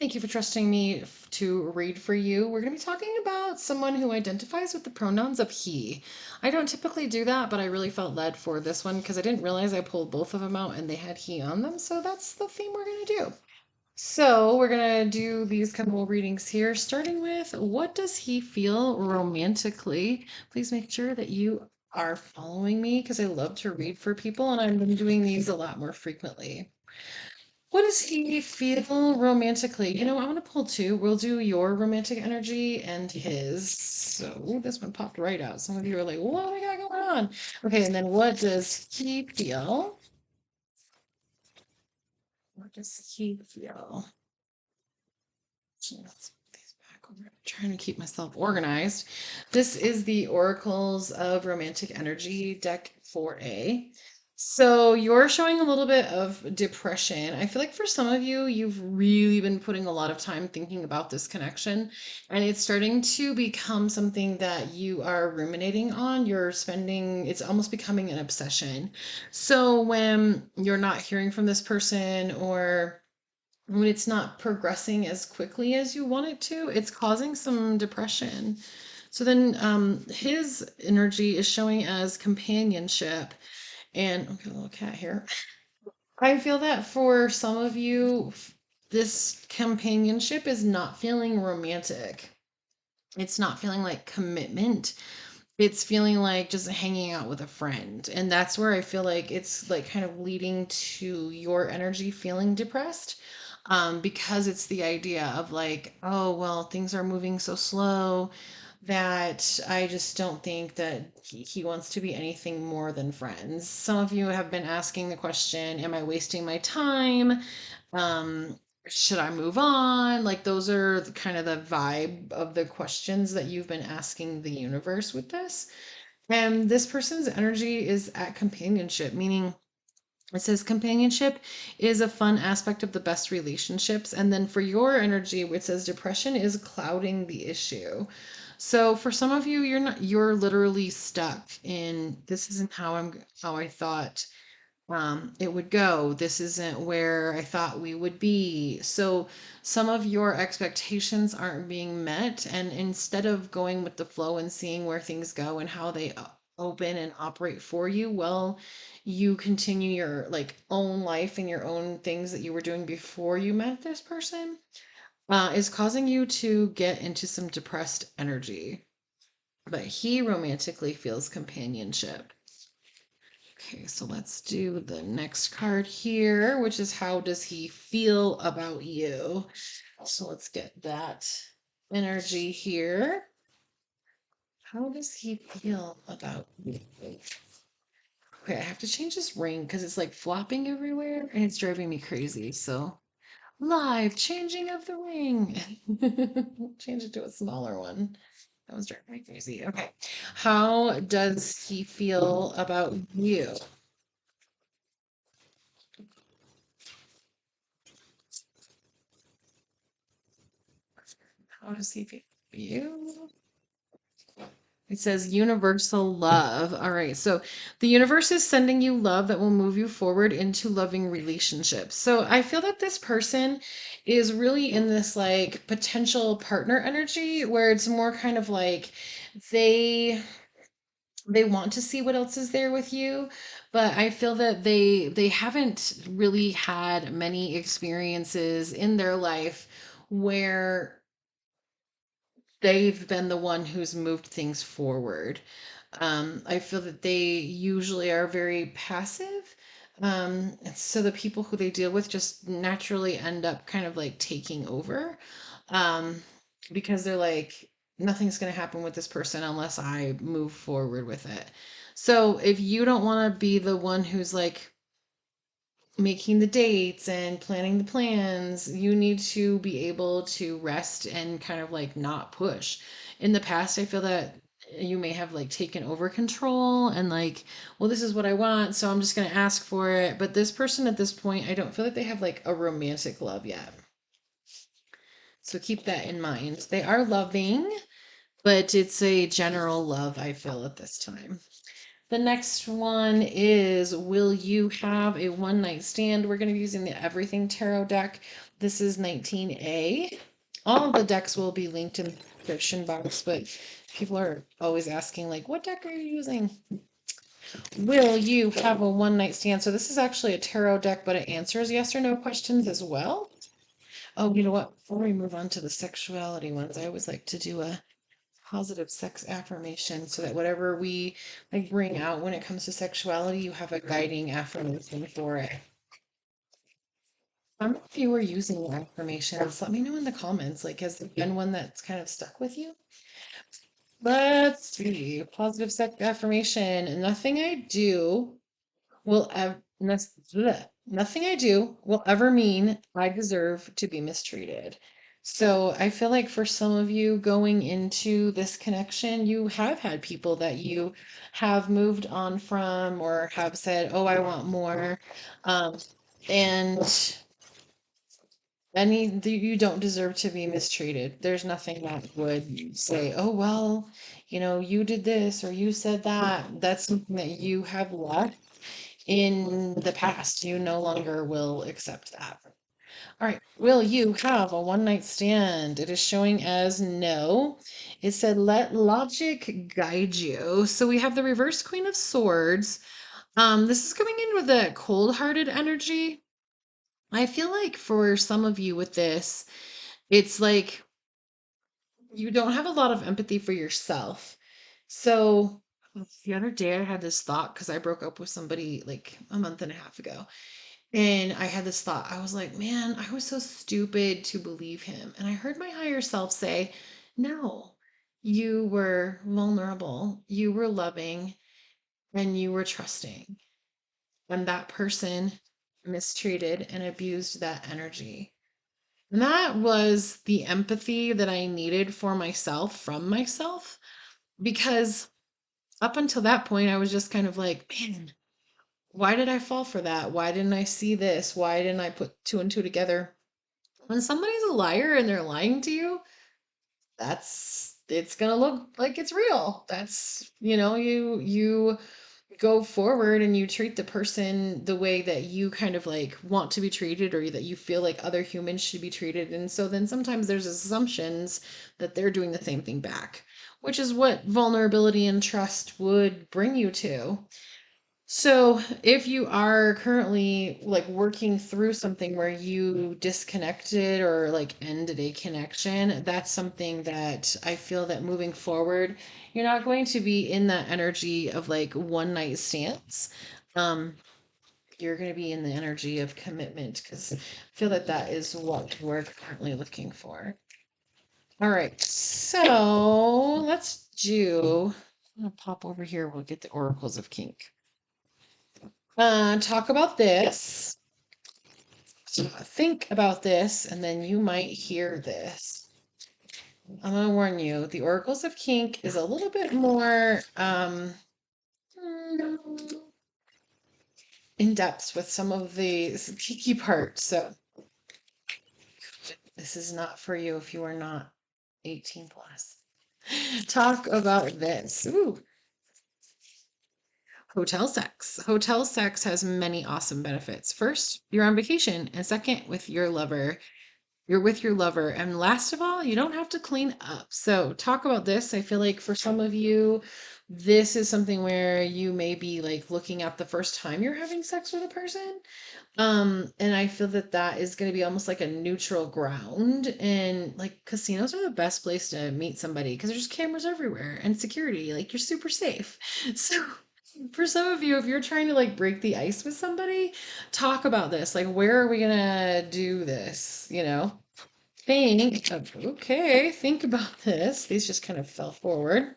Thank you for trusting me to read for you. We're going to be talking about someone who identifies with the pronouns of he. I don't typically do that, but I really felt led for this one because I didn't realize I pulled both of them out and they had he on them. So that's the theme we're going to do. So we're going to do these couple readings here, starting with what does he feel romantically? Please make sure that you are following me because I love to read for people and I've been doing these a lot more frequently. What does he feel romantically? I want to pull two. We'll do your romantic energy and his. So this one popped right out. Some of you are like, what do we got going on? Okay, and then what does he feel? What does he feel? Let's put these back over. I'm trying to keep myself organized. This is the Oracles of Romantic Energy, deck 4A. So you're showing a little bit of depression. I feel like for some of you, you've really been putting a lot of time thinking about this connection, and it's starting to become something that you are ruminating on. It's almost becoming an obsession. So when you're not hearing from this person or when it's not progressing as quickly as you want it to, it's causing some depression. So then his energy is showing as companionship. And okay, a little cat here. I feel that for some of you, this companionship is not feeling romantic. It's not feeling like commitment. It's feeling like just hanging out with a friend. And that's where I feel like it's like kind of leading to your energy feeling depressed. Because it's the idea of like, oh, well, things are moving so slow that I just don't think that he wants to be anything more than friends. Some of you have been asking the question, am I wasting my time? Um, should I move on? Like those are kind of the vibe of the questions that you've been asking the universe with this. And this person's energy is at companionship, meaning it says companionship is a fun aspect of the best relationships. And then for your energy, it says depression is clouding the issue. So for some of you, you're literally stuck in this isn't how I thought it would go. This isn't where I thought we would be. So some of your expectations aren't being met. And instead of going with the flow and seeing where things go and how they open and operate for you, well, you continue your like own life and your own things that you were doing before you met this person, is causing you to get into some depressed energy. But he romantically feels companionship. Okay, so let's do the next card here, which is how does he feel about you? So let's get that energy here. How does he feel about you? Okay, I have to change this ring because it's like flopping everywhere and it's driving me crazy. So live changing of the ring. Change it to a smaller one. That was driving me crazy. Okay. How does he feel about you? How does he feel about you? It says universal love. All right. So the universe is sending you love that will move you forward into loving relationships. So I feel that this person is really in this like potential partner energy where it's more kind of like they they want to see what else is there with you, but I feel that they haven't really had many experiences in their life where they've been the one who's moved things forward. I feel that they usually are very passive. So the people who they deal with just naturally end up kind of like taking over, um, because they're like, nothing's going to happen with this person unless I move forward with it. So if you don't want to be the one who's like making the dates and planning the plans, you need to be able to rest and kind of like not push. In the past, I feel that you may have like taken over control and like, well, this is what I want, so I'm just going to ask for it. But this person at this point, I don't feel like they have like a romantic love yet. So keep that in mind. They are loving, but it's a general love, I feel, at this time. The next one is, will you have a one night stand? We're going to be using the Everything Tarot deck. This is 19A. All of the decks will be linked in the description box, but people are always asking, like, what deck are you using? Will you have a one night stand? So this is actually a tarot deck, but it answers yes or no questions as well. Oh, you know what? Before we move on to the sexuality ones, I always like to do a positive sex affirmation so that whatever we like bring out when it comes to sexuality, you have a guiding affirmation for it. Some of you are using affirmations. Let me know in the comments. Like, has there been one that's kind of stuck with you? Let's see. Positive sex affirmation. Nothing I do will ever nothing I do will ever mean I deserve to be mistreated. So I feel like for some of you going into this connection, you have had people that you have moved on from or have said, "Oh, I want more," um, and you don't deserve to be mistreated. There's nothing that would say, "Oh, well, you did this or you said that." That's something that you have left in the past. You no longer will accept that. All right. Will you have a one night stand? It is showing as no. It said, let logic guide you. So we have the reverse Queen of Swords. This is coming in with a cold hearted energy. I feel like for some of you with this, it's like you don't have a lot of empathy for yourself. So the other day I had this thought because I broke up with somebody like a month and a half ago. And I had this thought. I was like, man, I was so stupid to believe him. And I heard my higher self say, no, you were vulnerable, you were loving, and you were trusting. And that person mistreated and abused that energy. And that was the empathy that I needed for myself from myself. Because up until that point, I was just kind of like, man, why did I fall for that? Why didn't I see this? Why didn't I put two and two together? When somebody's a liar and they're lying to you, it's gonna look like it's real. That's, you go forward and you treat the person the way that you kind of like want to be treated or that you feel like other humans should be treated. And so then sometimes there's assumptions that they're doing the same thing back, which is what vulnerability and trust would bring you to. So, if you are currently like working through something where you disconnected or like ended a connection, that's something that I feel that moving forward, you're not going to be in that energy of like one night stands. Um, you're going to be in the energy of commitment because I feel that that is what we're currently looking for. All right, so let's do. I'm gonna pop over here. We'll get the Oracles of Kink. Talk about this. Think about this, and then you might hear this. I'm gonna warn you, the Oracles of Kink is a little bit more in depth with some of the kinky parts. So this is not for you if you are not 18 plus. Talk about this. Ooh. Hotel sex. Hotel sex has many awesome benefits. First, you're on vacation, and second, with your lover. You're with your lover. And last of all, you don't have to clean up. So, talk about this. I feel like for some of you, this is something where you may be like looking at the first time you're having sex with a person. And I feel that that is going to be almost like a neutral ground. And like casinos are the best place to meet somebody because there's cameras everywhere and security. Like you're super safe. So, for some of you, if you're trying to like break the ice with somebody, talk about this. Like, where are we gonna do this? Think about this. These just kind of fell forward.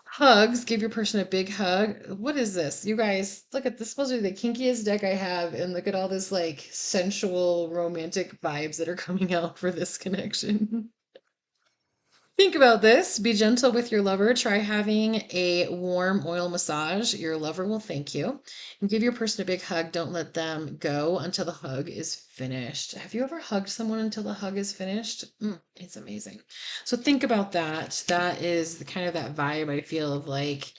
Hugs, give your person a big hug. What is this? You guys, look at this. Supposed to be the kinkiest deck I have, and look at all this like sensual, romantic vibes that are coming out for this connection. Think about this. Be gentle with your lover. Try having a warm oil massage. Your lover will thank you. And give your person a big hug. Don't let them go until the hug is finished. Have you ever hugged someone until the hug is finished? It's amazing. So think about that. That is the kind of that vibe I feel of like,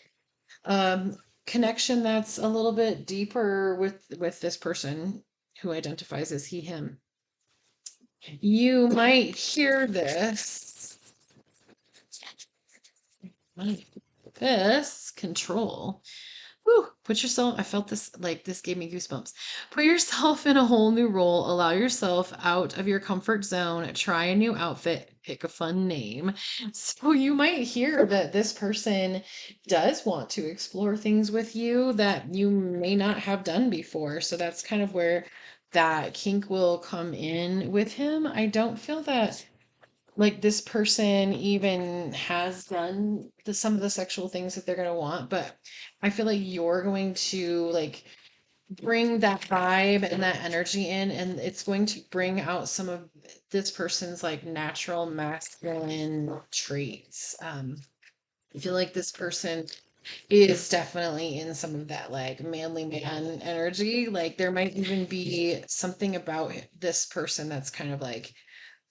connection that's a little bit deeper with this person who identifies as he, him. You might hear this. This control. Whew, put yourself, I felt this, like this gave me goosebumps. Put yourself in a whole new role. Allow yourself out of your comfort zone. Try a new outfit. Pick a fun name. So you might hear that this person does want to explore things with you that you may not have done before. So that's kind of where that kink will come in with him. I don't feel that like this person even has done some of the sexual things that they're going to want, but I feel like you're going to like bring that vibe and that energy in, and it's going to bring out some of this person's like natural masculine traits. I feel like this person is definitely in some of that like manly man energy. Like there might even be something about this person that's kind of like,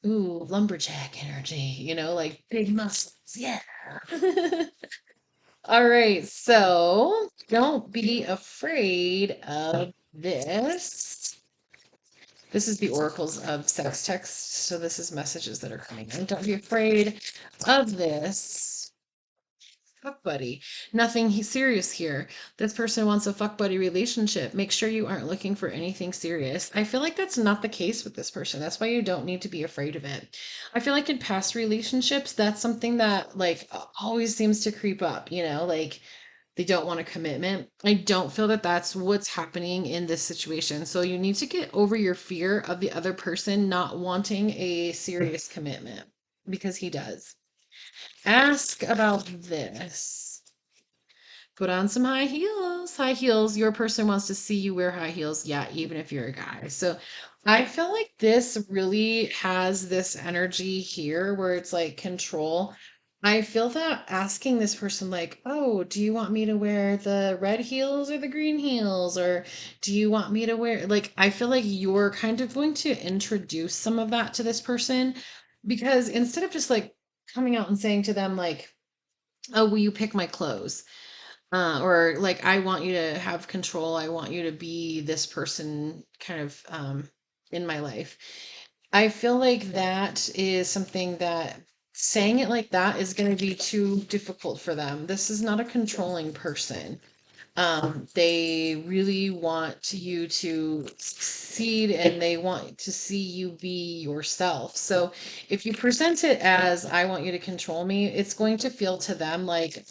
ooh, lumberjack energy, like big muscles. Yeah. All right. So don't be afraid of this. This is the Oracles of Sex Text. So this is messages that are coming in. Don't be afraid of this. Fuck buddy. Nothing serious here. This person wants a fuck buddy relationship. Make sure you aren't looking for anything serious. I feel like that's not the case with this person. That's why you don't need to be afraid of it. I feel like in past relationships, that's something that like always seems to creep up, like they don't want a commitment. I don't feel that that's what's happening in this situation. So you need to get over your fear of the other person not wanting a serious commitment because he does. Ask about this. Put on some high heels. High heels. Your person wants to see you wear high heels. Yeah, even if you're a guy. So I feel like this really has this energy here where it's like control. I feel that asking this person, like, oh, do you want me to wear the red heels or the green heels? Or do you want me to wear, like, I feel like you're kind of going to introduce some of that to this person because instead of just like coming out and saying to them, like, oh, will you pick my clothes? Or like, I want you to have control. I want you to be this person kind of in my life. I feel like that is something that saying it like that is going to be too difficult for them. This is not a controlling person. They really want you to succeed and they want to see you be yourself. So if you present it as, I want you to control me, it's going to feel to them like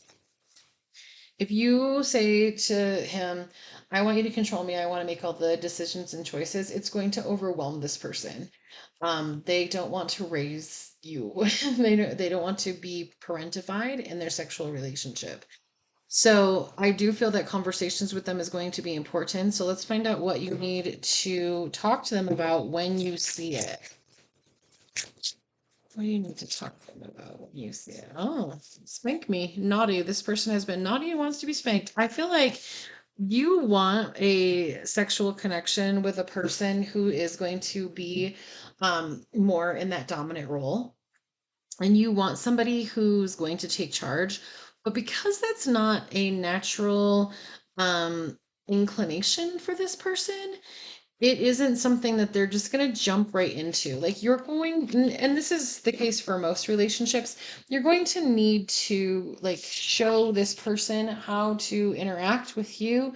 if you say to him, I want you to control me, I want to make all the decisions and choices, it's going to overwhelm this person. They don't want to raise you. They don't want to be parentified in their sexual relationship. So I do feel that conversations with them is going to be important. So let's find out what you need to talk to them about when you see it. What do you need to talk to them about when you see it? Oh, spank me. Naughty. This person has been naughty and wants to be spanked. I feel like you want a sexual connection with a person who is going to be more in that dominant role. And you want somebody who's going to take charge. But because that's not a natural inclination for this person, it isn't something that they're just going to jump right into. Like you're going, and this is the case for most relationships, you're going to need to like show this person how to interact with you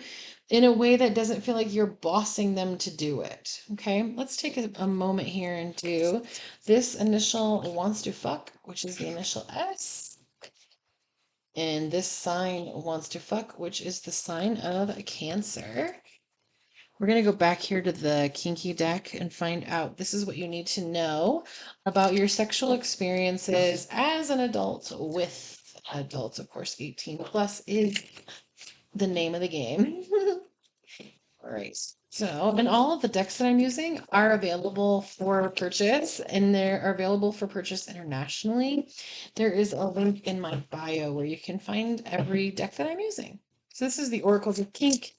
in a way that doesn't feel like you're bossing them to do it. Okay, let's take a moment here and do this initial wants to fuck, which is the initial S. And this sign wants to fuck, which is the sign of Cancer. We're going to go back here to the kinky deck and find out this is what you need to know about your sexual experiences as an adult with adults. Of course, 18 plus is the name of the game. All right. So, and all of the decks that I'm using are available for purchase and they are available for purchase internationally. There is a link in my bio where you can find every deck that I'm using. So this is the Oracles of Kink.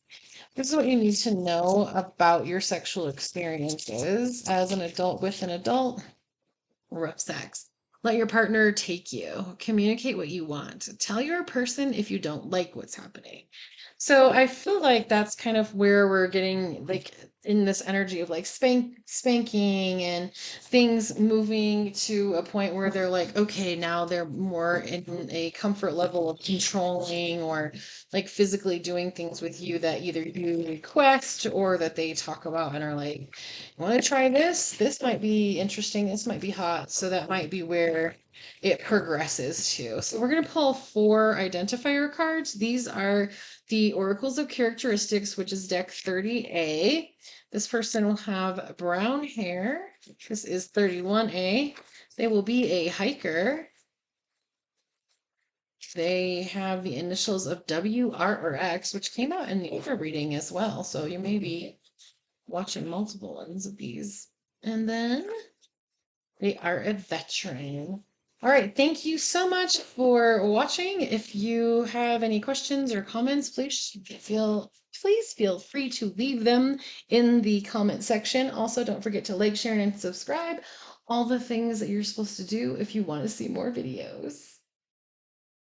This is what you need to know about your sexual experiences as an adult with an adult. Rough sex. Let your partner take you. Communicate what you want. Tell your person if you don't like what's happening. So I feel like that's kind of where we're getting like in this energy of like spanking and things moving to a point where they're like, okay, now they're more in a comfort level of controlling or like physically doing things with you that either you request or that they talk about and are like, you want to try this? This might be interesting. This might be hot. So that might be where it progresses to. So we're going to pull 4 identifier cards. These are the Oracles of Characteristics, which is deck 30A. This person will have brown hair. This is 31A. They will be a hiker. They have the initials of W, R, or X, which came out in the other reading as well. So you may be watching multiple ones of these. And then they are a veteran. All right, thank you so much for watching. If you have any questions or comments, please feel free to leave them in the comment section. Also, don't forget to like, share, and subscribe. All the things that you're supposed to do if you want to see more videos.